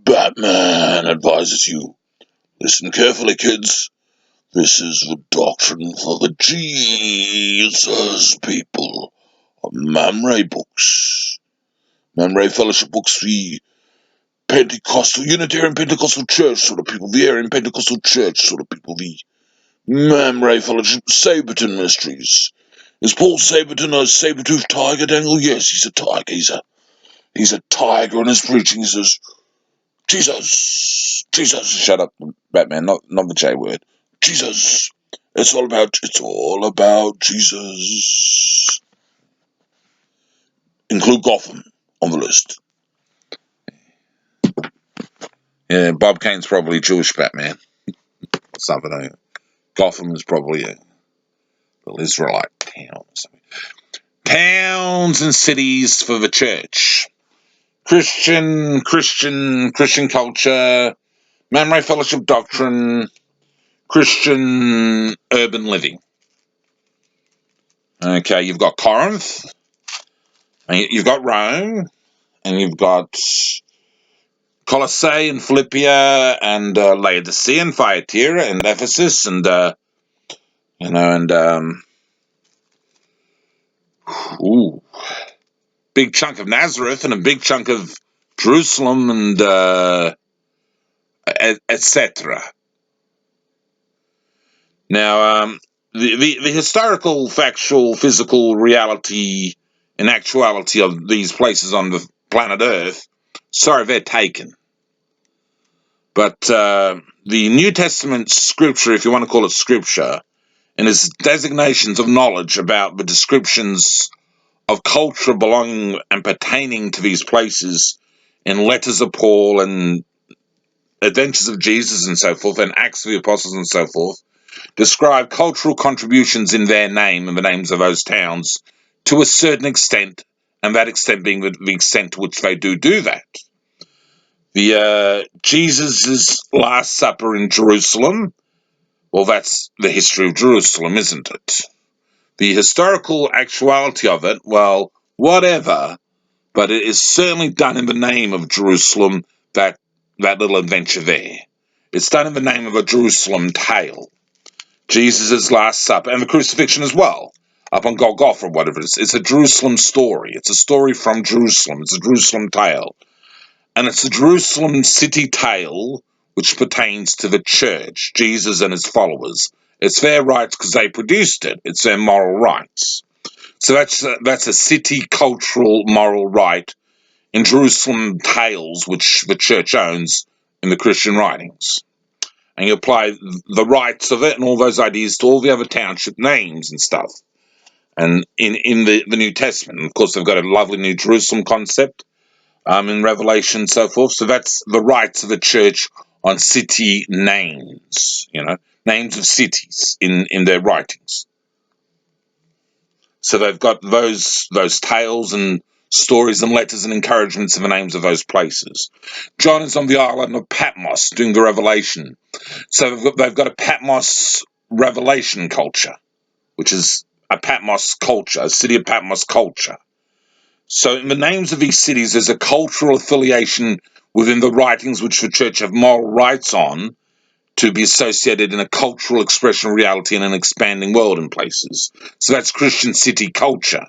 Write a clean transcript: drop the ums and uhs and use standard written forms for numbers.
Batman advises you. Listen carefully, kids. This is the doctrine for the Jesus people of Mamre books. Mamre Fellowship books, the Pentecostal, Unitarian Pentecostal Church sort of people, the Aryan Pentecostal Church sort of people, the Mamre Fellowship, Saberton Mysteries. Is Paul Saberton a saber-toothed tiger, Dangle? Yes, he's a tiger. He's a tiger in his preaching. He says, Jesus, Jesus. Shut up, Batman. Not the J word. Jesus. It's all about Jesus. Include Gotham on the list. Yeah, Bob Kane's probably Jewish Batman. Something like that. Gotham is probably a little Israelite town. Towns and cities for the church. Christian culture, Mamre Fellowship doctrine, Christian urban living. Okay, you've got Corinth, and you've got Rome, and you've got Colossae and Philippia, and Laodicea and Thyatira and Ephesus, and big chunk of Nazareth and a big chunk of Jerusalem, and etc. Now, the historical, factual, physical reality and actuality of these places on the planet Earth, sorry, they're taken. But the New Testament scripture, if you want to call it scripture, and its designations of knowledge about the descriptions of culture belonging and pertaining to these places in letters of Paul and adventures of Jesus and so forth, and Acts of the Apostles and so forth, describe cultural contributions in their name and the names of those towns to a certain extent, and that extent being the extent to which they do that. The Jesus' Last Supper in Jerusalem, well, that's the history of Jerusalem, isn't it? The historical actuality of it, well, whatever, but it is certainly done in the name of Jerusalem, that little adventure there. It's done in the name of a Jerusalem tale. Jesus' Last Supper, and the crucifixion as well, up on Golgotha or whatever it is. It's a Jerusalem story. It's a story from Jerusalem. It's a Jerusalem tale. And it's a Jerusalem city tale which pertains to the church, Jesus and his followers. It's their rights because they produced it. It's their moral rights. So that's a city cultural moral right in Jerusalem tales which the church owns in the Christian writings. And you apply the rights of it and all those ideas to all the other township names and stuff. And in the New Testament, and of course, they've got a lovely New Jerusalem concept in Revelation and so forth. So that's the rights of the church on city names, names of cities in their writings. So they've got those tales and stories and letters and encouragements in the names of those places. John is on the island of Patmos doing the Revelation. So they've got a Patmos revelation culture, which is a Patmos culture, a city of Patmos culture. So in the names of these cities, there's a cultural affiliation within the writings which the church have moral rights on to be associated in a cultural expression of reality in an expanding world in places. So that's Christian city culture.